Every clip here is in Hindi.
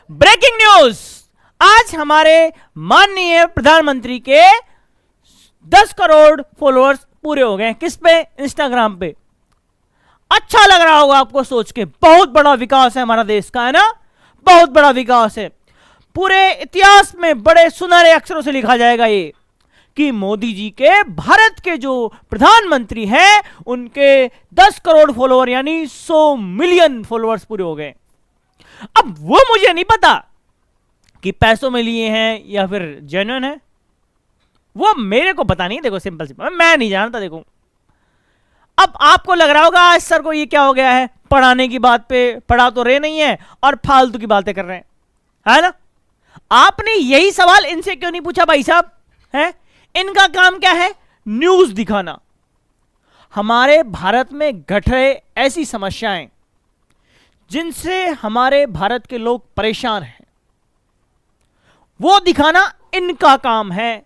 ब्रेकिंग न्यूज, आज हमारे माननीय प्रधानमंत्री के 10 करोड़ फॉलोअर्स पूरे हो गए। किस पे? इंस्टाग्राम पे। अच्छा लग रहा होगा आपको सोच के, बहुत बड़ा विकास है हमारा देश का, है ना? बहुत बड़ा विकास है। पूरे इतिहास में बड़े सुनहरे अक्षरों से लिखा जाएगा ये कि मोदी जी के भारत के जो प्रधानमंत्री हैं उनके 10 करोड़ फॉलोअर यानी 100 मिलियन फॉलोअर्स पूरे हो गए। अब वो मुझे नहीं पता कि पैसों में लिए हैं या फिर जेन्युइन है, वो मेरे को पता नहीं। देखो सिंपल सिंपल, मैं नहीं जानता। देखो अब आपको लग रहा होगा आज सर को ये क्या हो गया है, पढ़ाने की बात पे पढ़ा तो रहे नहीं है और फालतू की बातें कर रहे हैं, है ना? आपने यही सवाल इनसे क्यों नहीं पूछा भाई साहब? है इनका काम क्या है? न्यूज दिखाना। हमारे भारत में घट रहे ऐसी समस्याएं जिनसे हमारे भारत के लोग परेशान हैं, वो दिखाना इनका काम है।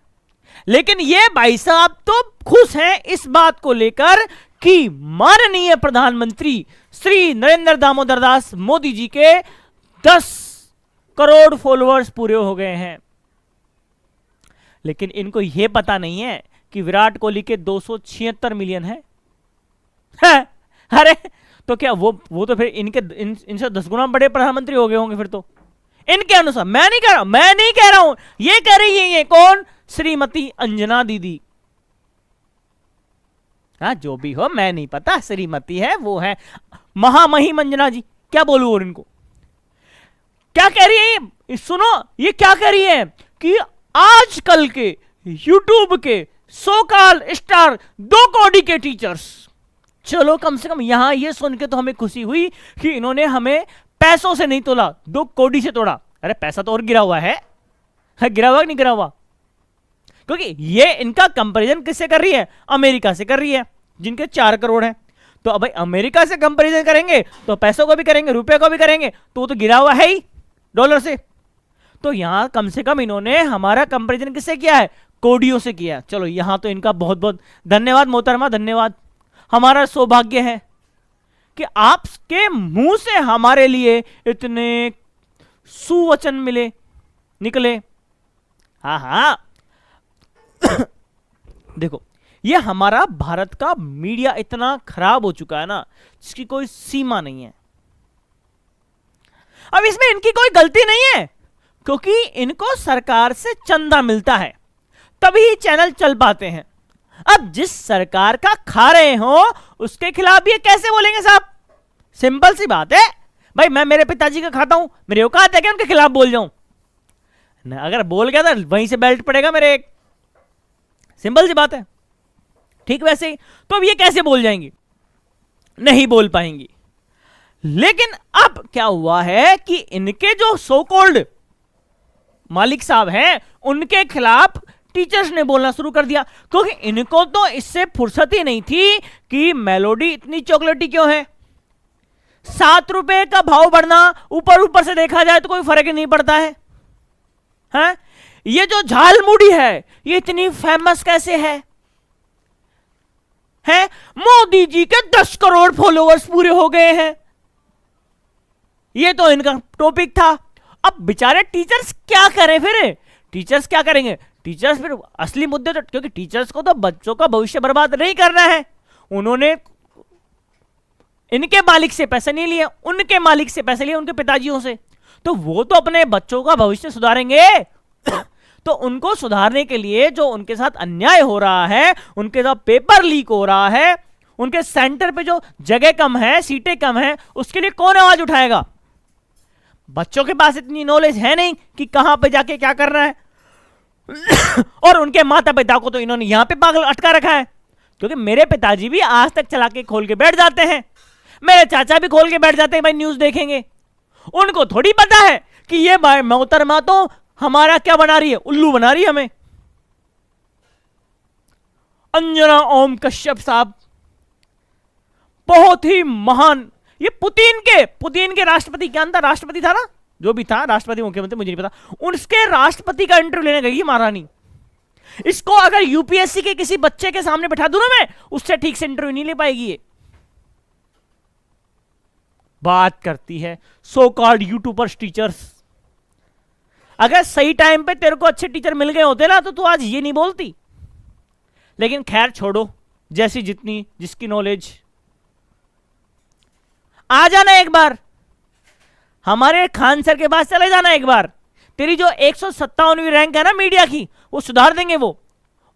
लेकिन ये भाई साहब तो खुश हैं इस बात को लेकर कि माननीय प्रधानमंत्री श्री नरेंद्र दामोदर दास मोदी जी के 10 करोड़ फॉलोअर्स पूरे हो गए हैं। लेकिन इनको यह पता नहीं है कि विराट कोहली के 276 मिलियन है। अरे तो क्या वो तो फिर इनसे 10 गुना बड़े प्रधानमंत्री हो गए होंगे फिर तो इनके अनुसार। मैं नहीं कह रहा हूं, ये कह रही है ये कौन? श्रीमती अंजना दीदी। हाँ जो भी हो, मैं नहीं पता, श्रीमती है वो है महामहिम अंजना जी। क्या बोलूं और इनको क्या कह रही है? सुनो ये क्या कह रही है कि आजकल के यूट्यूब के सो कॉल स्टार 2 कौड़ी के टीचर्स। चलो कम से कम यहां ये सुन के तो हमें खुशी हुई कि इन्होंने हमें पैसों से नहीं तोला, 2 कौड़ी से तोड़ा। अरे पैसा तो और गिरा हुआ है, गिरा हुआ कि नहीं गिरा हुआ? क्योंकि ये इनका कंपैरिजन किससे कर रही है? अमेरिका से कर रही है जिनके 4 करोड़ हैं। तो अब भाई अमेरिका से कंपैरिजन करेंगे तो पैसों को भी करेंगे, रुपए को भी करेंगे, तो वो तो गिरा हुआ है ही डॉलर से। तो यहां कम से कम इन्होंने हमारा कंपैरिजन किससे किया है? कौड़ियों से किया है। चलो यहां तो इनका बहुत बहुत धन्यवाद मोहतरमा, धन्यवाद। हमारा सौभाग्य है कि आपके मुंह से हमारे लिए इतने सुवचन निकले। हाँ देखो ये हमारा भारत का मीडिया इतना खराब हो चुका है ना, जिसकी कोई सीमा नहीं है। अब इसमें इनकी कोई गलती नहीं है, क्योंकि इनको सरकार से चंदा मिलता है तभी चैनल चल पाते हैं। अब जिस सरकार का खा रहे हो उसके खिलाफ ये कैसे बोलेंगे साहब? सिंपल सी बात है भाई, मैं मेरे पिताजी का खाता हूं, मेरे औकात है कि उनके खिलाफ बोल जाऊं? अगर बोल गया तो वहीं से बेल्ट पड़ेगा मेरे। सिंपल सी बात है। ठीक वैसे ही तो अब ये कैसे बोल जाएंगी? नहीं बोल पाएंगी। लेकिन अब क्या हुआ है कि इनके जो सो कॉल्ड मालिक साहब हैं उनके खिलाफ टीचर्स ने बोलना शुरू कर दिया, क्योंकि इनको तो इससे फुर्सत ही नहीं थी कि मेलोडी इतनी चॉकलेटी क्यों है। 7 रुपए का भाव बढ़ना ऊपर से देखा जाए तो कोई फर्क ही नहीं पड़ता है। हैं? ये जो झालमुड़ी है ये इतनी फेमस कैसे है? मोदी जी के 10 करोड़ फॉलोअर्स पूरे हो गए हैं, ये तो इनका टॉपिक था। अब बेचारे टीचर्स क्या करें फिर? टीचर्स क्या करेंगे? टीचर्स फिर असली मुद्दे तो, क्योंकि टीचर्स को तो बच्चों का भविष्य बर्बाद नहीं करना है। उन्होंने इनके मालिक से पैसे नहीं लिए, उनके मालिक से पैसे लिए, उनके पिताजियों से। तो वो तो अपने बच्चों का भविष्य सुधारेंगे। तो उनको सुधारने के लिए जो उनके साथ अन्याय हो रहा है, उनके साथ पेपर लीक हो रहा है, उनके सेंटर पे जो जगह कम है, सीटें कम है, उसके लिए कौन आवाज उठाएगा? बच्चों के पास इतनी नॉलेज है नहीं कि कहां पे जाके क्या करना है। और उनके माता पिता को तो इन्होंने यहां पे पागल अटका रखा है, क्योंकि मेरे पिताजी भी आज तक चला के खोल के बैठ जाते हैं, मेरे चाचा भी खोल के बैठ जाते हैं भाई न्यूज देखेंगे। उनको थोड़ी पता है कि ये मोहतरमा तो हमारा क्या बना रही है, उल्लू बना रही है हमें। अंजना ओम कश्यप साहब बहुत ही महान, ये पुतिन के राष्ट्रपति के अंदर राष्ट्रपति था ना, जो भी था राष्ट्रपति मुख्यमंत्री मुझे नहीं पता, उसके राष्ट्रपति का इंटरव्यू लेने गई महारानी। इसको अगर यूपीएससी के किसी बच्चे के सामने बैठा दूं ना मैं, उससे ठीक से इंटरव्यू नहीं ले पाएगी ये। बात करती है सो कॉल्ड यूट्यूबर्स टीचर्स। अगर सही टाइम पे तेरे को अच्छे टीचर मिल गए होते ना तो तू आज ये नहीं बोलती। लेकिन खैर छोड़ो, जैसी जितनी जिसकी नॉलेज। आ जाना एक बार हमारे खान सर के पास, चले जाना एक बार। तेरी जो 157वीं रैंक है ना मीडिया की, वो सुधार देंगे वो।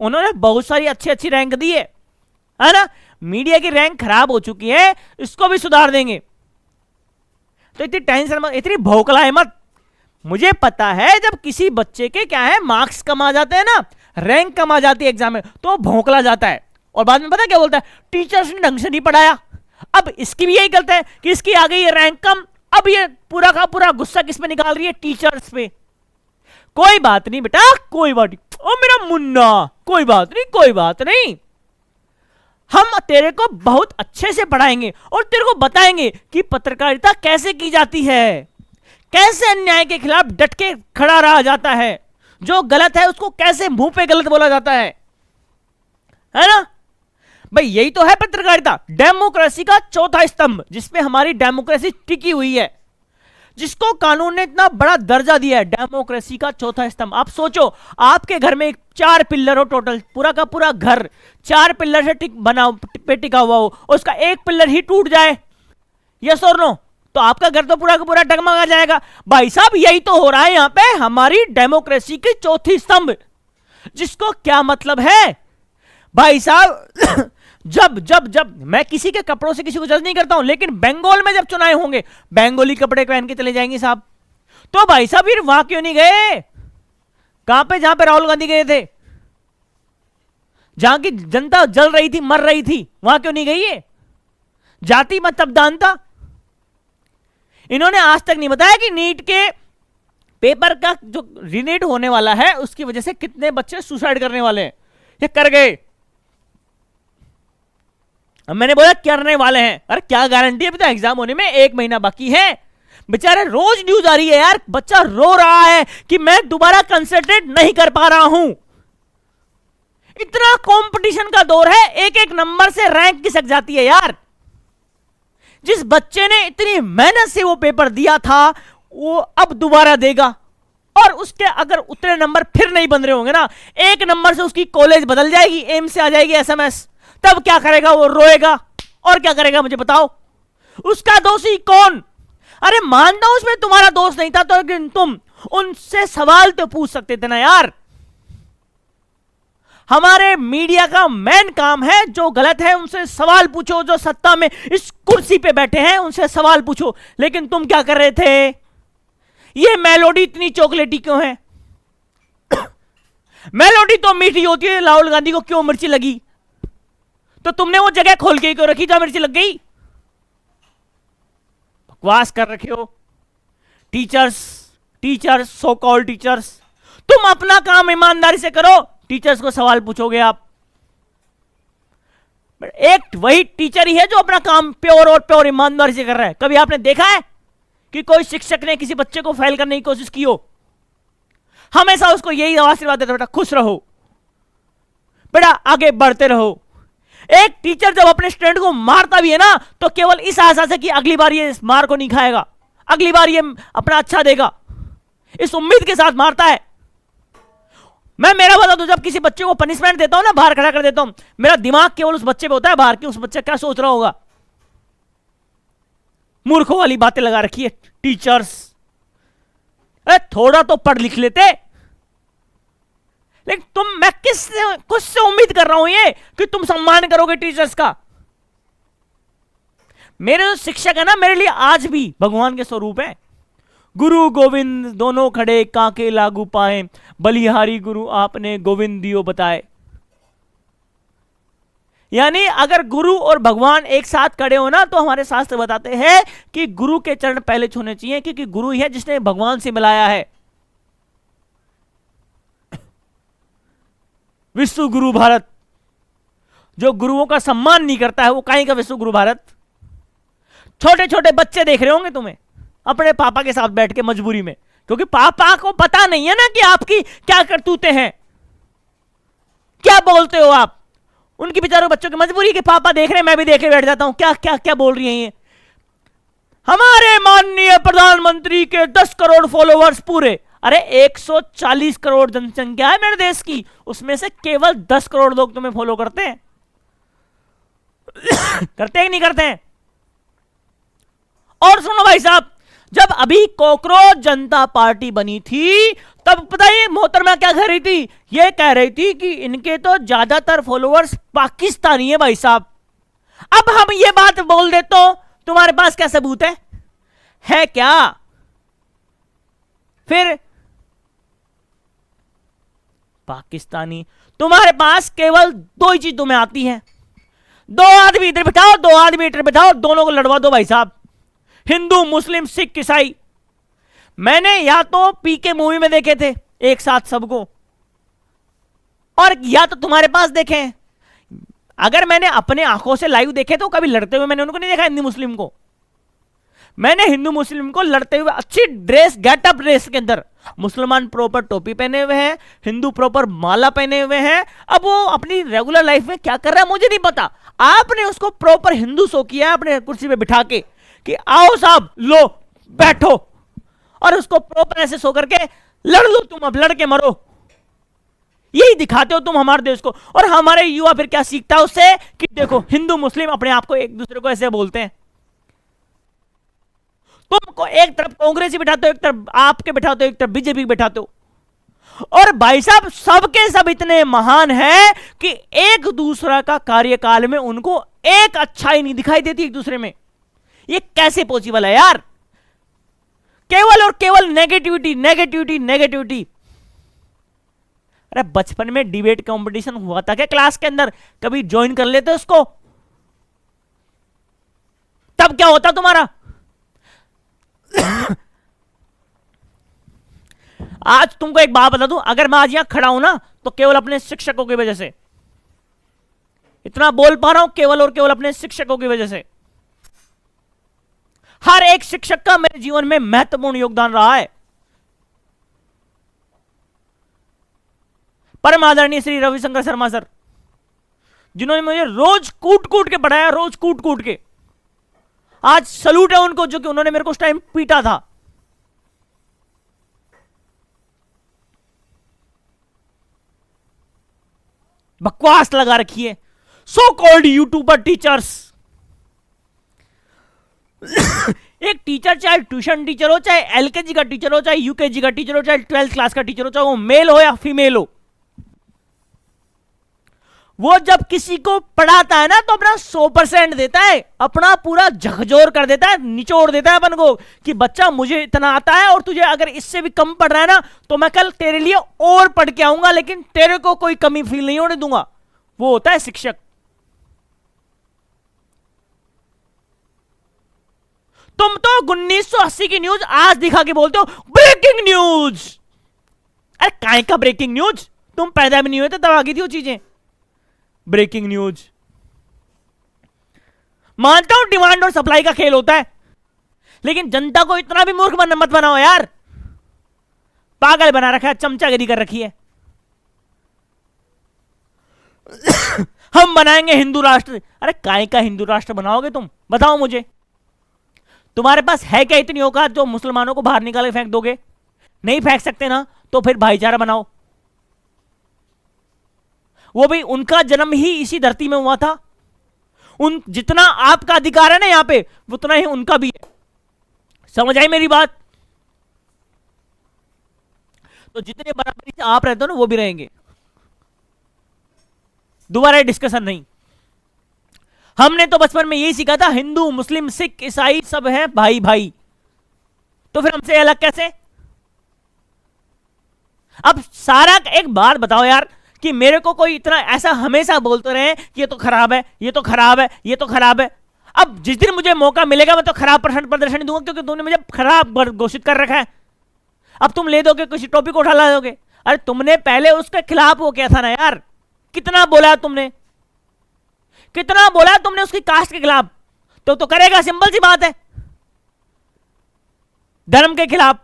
उन्होंने बहुत सारी अच्छी अच्छी रैंक दी है ना। मीडिया की रैंक खराब हो चुकी है, इसको भी सुधार देंगे। तो इतनी टेंशन मत, इतनी भौकलाए मत। मुझे पता है जब किसी बच्चे के क्या है मार्क्स कम आ जाते हैं ना, रैंक कम आ जाती है एग्जाम में, तो भौंकला जाता है और बाद में पता क्या बोलता है, टीचर्स ने ढंग से नहीं पढ़ाया। अब इसकी भी यही गलती है कि इसकी आ गई है रैंक कम, अब ये पूरा का पूरा गुस्सा किस पे निकाल रही है, टीचर्स पे। कोई बात नहीं बेटा, कोई बात नहीं, ओ मेरा मुन्ना, कोई बात नहीं, कोई बात नहीं। हम तेरे को बहुत अच्छे से पढ़ाएंगे और तेरे को बताएंगे कि पत्रकारिता कैसे की जाती है, कैसे अन्याय के खिलाफ डट के खड़ा रहा जाता है, जो गलत है उसको कैसे मुंह पे गलत बोला जाता है ना भाई। यही तो है पत्रकारिता, डेमोक्रेसी का चौथा स्तंभ, जिसपे हमारी डेमोक्रेसी टिकी हुई है, जिसको कानून ने इतना बड़ा दर्जा दिया है, डेमोक्रेसी का चौथा स्तंभ। आप सोचो, आपके घर में 4 पिल्लर हो टोटल, पूरा का पूरा घर 4 पिल्लर से टिका हुआ हो, उसका एक पिल्लर ही टूट जाए, यस और नो, तो आपका घर तो पूरा का पूरा डगमगा जाएगा। भाई साहब यही तो हो रहा है यहां पे हमारी डेमोक्रेसी की चौथी स्तंभ, जिसको क्या मतलब है भाई साहब। जब जब जब मैं किसी के कपड़ों से किसी को जज नहीं करता हूं, लेकिन बंगाल में जब चुनाव होंगे, बंगाली कपड़े पहन के चले जाएंगे साहब, तो भाई साहब फिर वहां क्यों नहीं गए? कहां पे, जहां पे राहुल गांधी गए थे, जहां की जनता जल रही थी, मर रही थी, वहां क्यों नहीं गई? है जाति मतदान था। इन्होंने आज तक नहीं बताया कि नीट के पेपर का जो रीनीट होने वाला है उसकी वजह से कितने बच्चे सुसाइड करने वाले हैं, ये कर गए। अब मैंने बोला करने वाले हैं, अरे क्या गारंटी है, अभी तो एग्जाम होने में 1 महीना बाकी है। बेचारे रोज न्यूज आ रही है यार, बच्चा रो रहा है कि मैं दोबारा कंसंट्रेट नहीं कर पा रहा हूं। इतना कंपटीशन का दौर है, एक एक नंबर से रैंक खिसक जाती है यार। जिस बच्चे ने इतनी मेहनत से वो पेपर दिया था, वो अब दोबारा देगा, और उसके अगर उतने नंबर फिर नहीं बन रहे होंगे ना, 1 नंबर से उसकी कॉलेज बदल जाएगी, एम से आ जाएगी एसएमएस, तब क्या करेगा? वो रोएगा। और क्या करेगा मुझे बताओ? उसका दोषी कौन? अरे मानता हूं उसमें तुम्हारा दोष नहीं था, तो तुम उनसे सवाल तो पूछ सकते थे ना यार। हमारे मीडिया का मेन काम है, जो गलत है उनसे सवाल पूछो, जो सत्ता में इस कुर्सी पे बैठे हैं उनसे सवाल पूछो। लेकिन तुम क्या कर रहे थे? ये मेलोडी इतनी चॉकलेटी क्यों है? मेलोडी तो मीठी होती है, राहुल गांधी को क्यों मिर्ची लगी? तो तुमने वो जगह खोल के क्यों रखी जहां मिर्ची लग गई? बकवास कर रखे हो। टीचर्स सो कॉल्ड टीचर्स, तुम अपना काम ईमानदारी से करो, टीचर्स को सवाल पूछोगे आप। एक वही टीचर ही है जो अपना काम प्योर और प्योर ईमानदारी से कर रहा है। कभी आपने देखा है कि कोई शिक्षक ने किसी बच्चे को फेल करने की कोशिश की हो? हमेशा उसको यही आशीर्वाद देता, बेटा खुश रहो, बेटा आगे बढ़ते रहो। एक टीचर जब अपने स्टूडेंट को मारता भी है ना, तो केवल इस आशा से कि अगली बार ये इस मार को नहीं खाएगा, अगली बार ये अपना अच्छा देगा, इस उम्मीद के साथ मारता है। मैं मेरा बता दूं, जब किसी बच्चे को पनिशमेंट देता हूं ना, बाहर खड़ा कर देता हूं, मेरा दिमाग केवल उस बच्चे पे होता है, बाहर की उस बच्चे क्या सोच रहा होगा। मूर्खों वाली बातें लगा रखी है टीचर्स। अरे थोड़ा तो पढ़ लिख लेते। लेकिन मैं कुछ से उम्मीद कर रहा हूं ये कि तुम सम्मान करोगे टीचर्स का। मेरे जो शिक्षक है ना, मेरे लिए आज भी भगवान के स्वरूप है। गुरु गोविंद दोनों खड़े, काके लागू पाए, बलिहारी गुरु आपने गोविंद दियो बताए। यानी अगर गुरु और भगवान एक साथ खड़े हो ना, तो हमारे शास्त्र बताते हैं कि गुरु के चरण पहले छूने चाहिए, क्योंकि गुरु ही है जिसने भगवान से मिलाया है। विश्व गुरु भारत, जो गुरुओं का सम्मान नहीं करता है वो काहे का विश्व गुरु भारत। छोटे छोटे बच्चे देख रहे होंगे तुम्हें अपने पापा के साथ बैठ के मजबूरी में, क्योंकि पापा को पता नहीं है ना कि आपकी क्या करतूते हैं, क्या बोलते हो आप। उनकी बेचारों बच्चों की मजबूरी के पापा देख रहे हैं, मैं भी देख के बैठ जाता हूं, क्या क्या क्या बोल रही हैं ये। हमारे माननीय प्रधानमंत्री के 10 करोड़ फॉलोवर्स पूरे। अरे 140 करोड़ जनसंख्या है मेरे देश की, उसमें से केवल 10 करोड़ लोग तुम्हें फॉलो करते हैं। करते हैं कि नहीं करते हैं? और सुनो भाई साहब, जब अभी कॉकरोच जनता पार्टी बनी थी तब पता है मोहतरमा क्या कह रही थी? ये कह रही थी कि इनके तो ज्यादातर फॉलोअर्स पाकिस्तानी है भाई साहब। अब हम ये बात बोल दे तो तुम्हारे पास क्या सबूत है क्या? फिर पाकिस्तानी, तुम्हारे पास केवल दो ही चीज तुम्हें आती है, दो आदमी इधर बिठाओ, दो आदमी इधर बिठाओ, दोनों को लड़वा दो भाई साहब, हिंदू मुस्लिम सिख ईसाई। मैंने या तो पीके मूवी में देखे थे एक साथ सबको, और या तो तुम्हारे पास देखे हैं। अगर मैंने अपने आंखों से लाइव देखे तो कभी लड़ते हुए मैंने उनको नहीं देखा। हिंदू मुस्लिम को मैंने हिंदू मुस्लिम को लड़ते हुए अच्छी ड्रेस गेटअप ड्रेस के अंदर, मुसलमान प्रॉपर टोपी पहने हुए हैं, हिंदू प्रॉपर माला पहने हुए हैं। अब वो अपनी रेगुलर लाइफ में क्या कर रहा है मुझे नहीं पता। आपने उसको प्रॉपर हिंदू शो किया अपने कुर्सी पे बिठा के कि आओ साहब लो बैठो, और उसको प्रॉपर ऐसे सो करके लड़ लो, तुम अब लड़ के मरो। यही दिखाते हो तुम हमारे देश को। और हमारे युवा फिर क्या सीखता है उससे कि देखो हिंदू मुस्लिम अपने आप को एक दूसरे को ऐसे बोलते हैं। तुमको एक तरफ कांग्रेसी बिठाते हो, एक तरफ आपके बिठाते हो, एक तरफ बीजेपी बिठाते हो। और भाई साहब सबके सब इतने महान हैं कि एक दूसरा का कार्यकाल में उनको एक अच्छाई नहीं दिखाई देती एक दूसरे में। ये कैसे पॉसिबल है यार? केवल और केवल नेगेटिविटी नेगेटिविटी नेगेटिविटी। अरे बचपन में डिबेट कंपटीशन हुआ था क्या क्लास के अंदर? कभी ज्वाइन कर लेते उसको, तब क्या होता तुम्हारा? आज तुमको एक बात बता दूं, अगर मैं आज यहां खड़ा हूं ना तो केवल अपने शिक्षकों की वजह से इतना बोल पा रहा हूं, केवल और केवल अपने शिक्षकों की वजह से। हर एक शिक्षक का मेरे जीवन में महत्वपूर्ण योगदान रहा है। परम आदरणीय श्री रविशंकर शर्मा सर, जिन्होंने मुझे रोज कूट कूट के पढ़ाया, रोज कूट कूट के। आज सलूट है उनको, जो कि उन्होंने मेरे को उस टाइम पीटा था। बकवास लगा रखी है सो कॉल्ड यूट्यूबर टीचर्स। एक टीचर चाहे ट्यूशन टीचर हो, चाहे एलकेजी का टीचर हो, चाहे यूकेजी का टीचर हो, चाहे 12th क्लास का टीचर हो, चाहे वो मेल हो या फीमेल हो, वो जब किसी को पढ़ाता है ना तो अपना 100% देता है, अपना पूरा झकझोर कर देता है, निचोड़ देता है अपन को कि बच्चा मुझे इतना आता है और तुझे अगर इससे भी कम पढ़ रहा है ना तो मैं कल तेरे लिए और पढ़ के आऊंगा, लेकिन तेरे को कोई कमी फील नहीं होने दूंगा। वो होता है शिक्षक। तुम तो 1980 की न्यूज आज दिखा के बोलते हो ब्रेकिंग न्यूज। अरे काय का ब्रेकिंग न्यूज? तुम पैदा भी नहीं हुए थे तब आ गई थी वो चीजें। ब्रेकिंग न्यूज मानता हूं डिमांड और सप्लाई का खेल होता है, लेकिन जनता को इतना भी मूर्ख मत बनाओ यार। पागल बना रखा है, चमचागिरी कर रखी है। हम बनाएंगे हिंदू राष्ट्र। अरे काय का हिंदू राष्ट्र बनाओगे तुम? बताओ मुझे। तुम्हारे पास है क्या इतनी औकात जो मुसलमानों को बाहर निकाल के फेंक दोगे? नहीं फेंक सकते ना, तो फिर भाईचारा बनाओ। वो भी उनका जन्म ही इसी धरती में हुआ था। उन जितना आपका अधिकार है ना यहां पे, उतना ही उनका भी है। समझ आई मेरी बात? तो जितने बराबरी से आप रहते हो ना वो भी रहेंगे। दोबारा डिस्कशन नहीं। हमने तो बचपन में यही सीखा था, हिंदू मुस्लिम सिख ईसाई सब हैं भाई भाई, तो फिर हमसे अलग कैसे? अब सारा एक बात बताओ यार कि मेरे को कोई इतना ऐसा हमेशा बोलते रहे कि ये तो खराब है, ये तो खराब है, ये तो खराब है। अब जिस दिन मुझे मौका मिलेगा मैं तो खराब प्रदर्शन दूंगा, क्योंकि तुमने मुझे खराब घोषित कर रखा है। अब तुम ले दोगे, किसी टॉपिक को उठा ला दोगे। अरे तुमने पहले उसके खिलाफ वो किया था ना यार, कितना बोला तुमने, कितना बोला तुमने उसकी कास्ट के खिलाफ, तो करेगा। सिंपल सी बात है, धर्म के खिलाफ।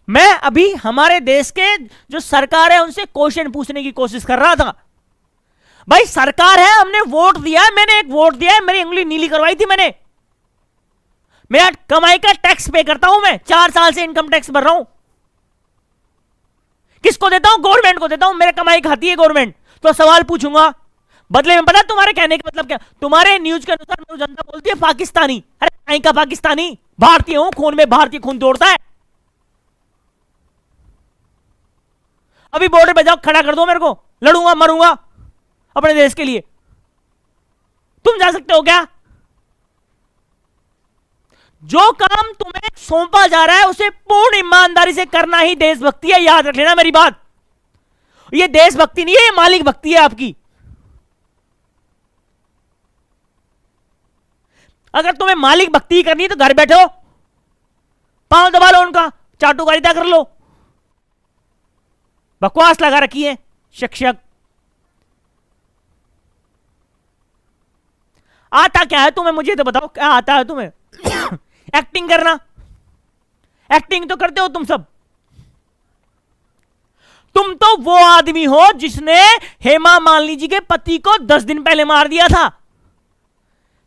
मैं अभी हमारे देश के जो सरकार है उनसे क्वेश्चन पूछने की कोशिश कर रहा था। भाई सरकार है, हमने वोट दिया है, मैंने एक वोट दिया है, मेरी उंगली नीली करवाई थी मैंने। मेरा कमाई का टैक्स पे करता हूं मैं, 4 साल से इनकम टैक्स भर रहा हूं। किसको देता हूं? गवर्नमेंट को देता हूं। मेरे कमाई खाती है गवर्नमेंट। तो सवाल पूछूंगा बदले में, पता तुम्हारे कहने का मतलब क्या? तुम्हारे न्यूज के अनुसार मेरी जनता बोलती है पाकिस्तानी। अरे कहीं का पाकिस्तानी, भारतीय हूं, खून में भारतीय खून दौड़ता है। अभी बॉर्डर पे जाओ, खड़ा कर दो मेरे को, लड़ूंगा मरूंगा अपने देश के लिए। तुम जा सकते हो क्या? जो काम तुम्हें सौंपा जा रहा है उसे पूर्ण ईमानदारी से करना ही देशभक्ति है। याद रख लेना मेरी बात। ये देशभक्ति नहीं है, ये मालिक भक्ति है आपकी। अगर तुम्हें मालिक भक्ति करनी है तो घर बैठो, पांव दबा लो उनका, चाटुकारिता कर लो। बकवास लगा रखी है शिक्षक। आता क्या है तुम्हें? मुझे तो बताओ, क्या आता है तुम्हें? एक्टिंग करना। एक्टिंग तो करते हो तुम सब। तुम तो वो आदमी हो जिसने हेमा मालिनी जी के पति को 10 दिन पहले मार दिया था।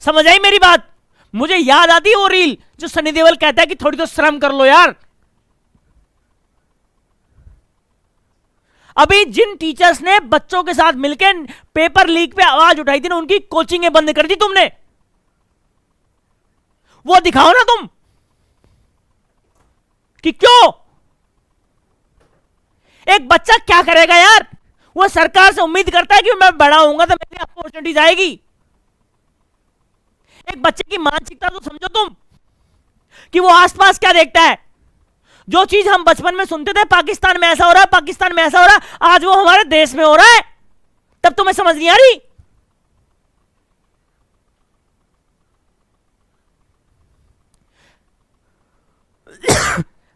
समझ आई मेरी बात? मुझे याद आती है वो रील जो सनी देओल कहता है कि थोड़ी तो शर्म कर लो यार। अभी जिन टीचर्स ने बच्चों के साथ मिलकर पेपर लीक पे आवाज उठाई थी ना, उनकी कोचिंगें बंद कर दी तुमने। वो दिखाओ ना तुम कि क्यों। एक बच्चा क्या करेगा यार? वो सरकार से उम्मीद करता है कि मैं बड़ा होऊंगा तो मेरी अपॉर्चुनिटीज आएगी। एक बच्चे की मानसिकता तो समझो तुम कि वो आसपास क्या देखता है। जो चीज हम बचपन में सुनते थे, पाकिस्तान में ऐसा हो रहा है, पाकिस्तान में ऐसा हो रहा है, आज वो हमारे देश में हो रहा है। तब तुम्हें समझ नहीं आ रही।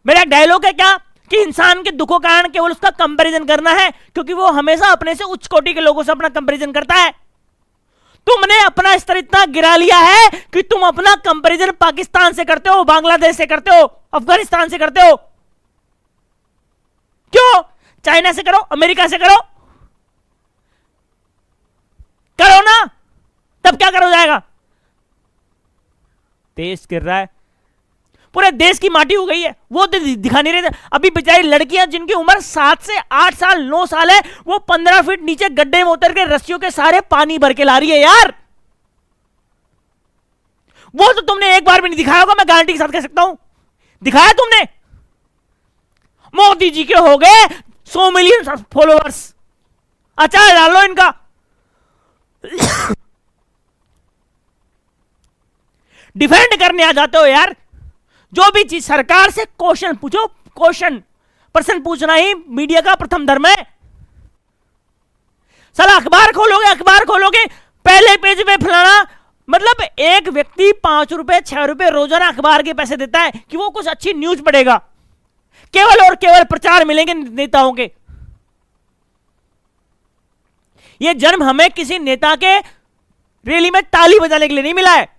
मेरा डायलॉग है क्या कि इंसान के दुखों का कारण केवल उसका कंपैरिजन करना है, क्योंकि वो हमेशा अपने से उच्च कोटि के लोगों से अपना कंपैरिजन करता है। तुमने अपना स्तर इतना गिरा लिया है कि तुम अपना कंपैरिजन पाकिस्तान से करते हो, बांग्लादेश से करते हो, अफगानिस्तान से करते हो। क्यों? चाइना से करो, अमेरिका से करो, करो ना, तब क्या करो जाएगा? देश गिर रहा है, पूरे देश की माटी हो गई है, वो दिखा नहीं रहे थे। अभी बेचारी लड़कियां जिनकी उम्र 7 से 8 साल 9 साल है, वो 15 फीट नीचे गड्ढे में उतर के रस्सियों के सारे पानी भर के ला रही है यार। वो तो तुमने एक बार भी नहीं दिखाया होगा, मैं गारंटी के साथ कह सकता हूं। दिखाया तुमने? मोदी जी के हो गए 100 मिलियन फॉलोअर्स, अचार डालो इनका। डिफेंड करने आ जाते हो यार। जो भी चीज सरकार से क्वेश्चन पूछो, क्वेश्चन प्रश्न पूछना ही मीडिया का प्रथम धर्म है। साला अखबार खोलोगे पहले पेज पे फलाना, मतलब एक व्यक्ति 5 रुपए 6 रुपए रोजाना अखबार के पैसे देता है कि वो कुछ अच्छी न्यूज पढ़ेगा। केवल और केवल प्रचार मिलेंगे नेताओं के। ये जन्म हमें किसी नेता के रैली में ताली बजाने के लिए नहीं मिला है।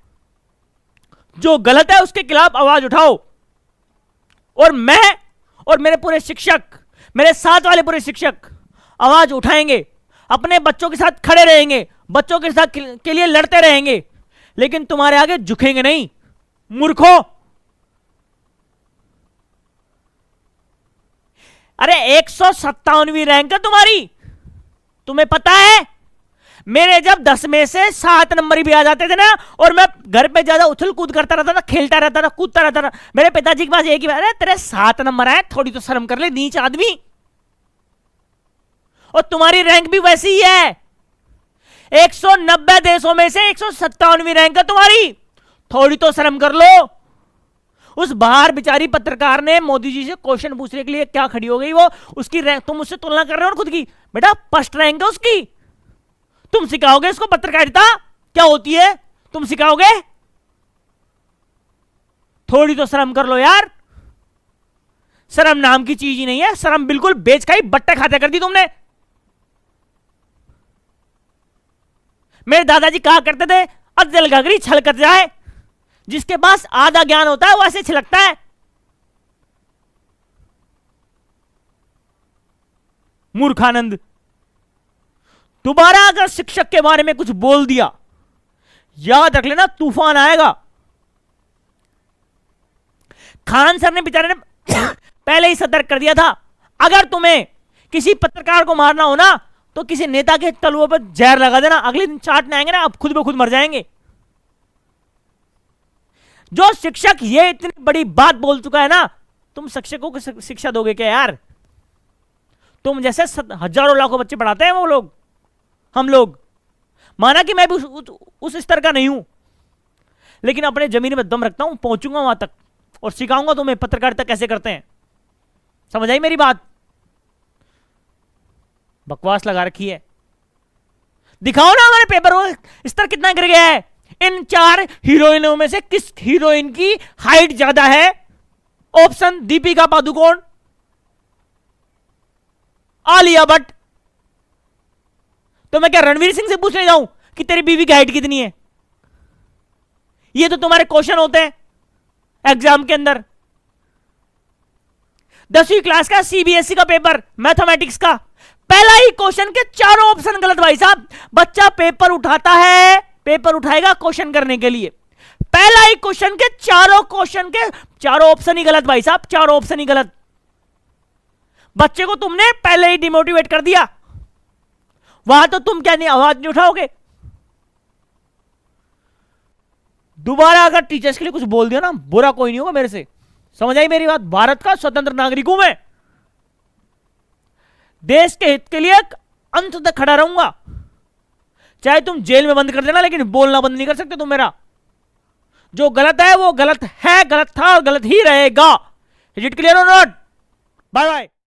जो गलत है उसके खिलाफ आवाज उठाओ। और मैं और मेरे पूरे शिक्षक, मेरे साथ वाले पूरे शिक्षक आवाज उठाएंगे, अपने बच्चों के साथ खड़े रहेंगे, बच्चों के साथ के लिए लड़ते रहेंगे, लेकिन तुम्हारे आगे झुकेंगे नहीं मूर्खों। अरे 157वीं रैंक है तुम्हारी। तुम्हें पता है मेरे जब 10 में से 7 नंबर भी आ जाते थे ना, और मैं घर पे ज्यादा उछल कूद करता रहता था, खेलता रहता था, कूदता रहता था, मेरे पिताजी के पास एक ही बात है, तेरे 7 नंबर आए, थोड़ी तो शर्म कर ले नीच आदमी। और तुम्हारी रैंक भी वैसी ही है। 190 देशों में से 157वीं रैंक है तुम्हारी, थोड़ी तो शर्म कर लो। उस बाहर बेचारी पत्रकार ने मोदी जी से क्वेश्चन पूछने के लिए क्या खड़ी हो गई वो, उसकी रैंक तुम उससे तुलना कर रहे हो खुद की। बेटा फर्स्ट रैंक है उसकी। तुम सिखाओगे इसको पत्रकारिता क्या होती है? तुम सिखाओगे? थोड़ी तो शर्म कर लो यार। शर्म नाम की चीज ही नहीं है। शर्म बिल्कुल बेच खाई बट्टे खाते कर दी तुमने। मेरे दादाजी कहा करते थे, अज्जल घाघरी छलकत जाए। जिसके पास आधा ज्ञान होता है वो ऐसे छिलकता है। मूर्खानंद। दोबारा अगर शिक्षक के बारे में कुछ बोल दिया, याद रख लेना तूफान आएगा। खान सर ने बेचारे ने पहले ही सतर्क कर दिया था, अगर तुम्हें किसी पत्रकार को मारना हो ना तो किसी नेता के तलुओं पर जहर लगा देना, अगले दिन चाटने आएंगे ना, अब खुद ब खुद मर जाएंगे। जो शिक्षक ये इतनी बड़ी बात बोल चुका है ना, तुम शिक्षकों को शिक्षा दोगे क्या यार? तुम जैसे हजारों लाखों बच्चे पढ़ाते हैं वो लोग, हम लोग। माना कि मैं भी उस स्तर का नहीं हूं, लेकिन अपने जमीन में दम रखता हूं, पहुंचूंगा वहां तक और सिखाऊंगा तुम्हें पत्रकारिता कैसे करते हैं। समझ आई मेरी बात? बकवास लगा रखी है। दिखाओ ना हमारे पेपर को स्तर कितना गिर गया है। इन 4 हीरोइनों में से किस हीरोइन की हाइट ज्यादा है? ऑप्शन दीपिका पादुकोण, आलिया भट्ट। तो मैं क्या रणवीर सिंह से पूछने जाऊं कि तेरी बीवी की हाइट कितनी है? ये तो तुम्हारे क्वेश्चन होते हैं एग्जाम के अंदर। 10वीं क्लास का सीबीएसई का पेपर मैथमेटिक्स का, पहला ही क्वेश्चन के चारों ऑप्शन गलत। भाई साहब, बच्चा पेपर उठाता है, पेपर उठाएगा क्वेश्चन करने के लिए, पहला ही क्वेश्चन के चारों ऑप्शन ही गलत। भाई साहब, चारों ऑप्शन ही गलत। बच्चे को तुमने पहले ही डिमोटिवेट कर दिया। वहां तो तुम क्या नहीं आवाज नहीं उठाओगे। दोबारा अगर टीचर्स के लिए कुछ बोल दिया ना, बुरा कोई नहीं होगा मेरे से। समझ आई मेरी बात? भारत का स्वतंत्र नागरिक हूं मैं, देश के हित के लिए अंत तक खड़ा रहूंगा। चाहे तुम जेल में बंद कर देना, लेकिन बोलना बंद नहीं कर सकते तुम मेरा। जो गलत है वो गलत है, गलत था और गलत ही रहेगा। इज इट क्लियर और नॉट? Bye bye.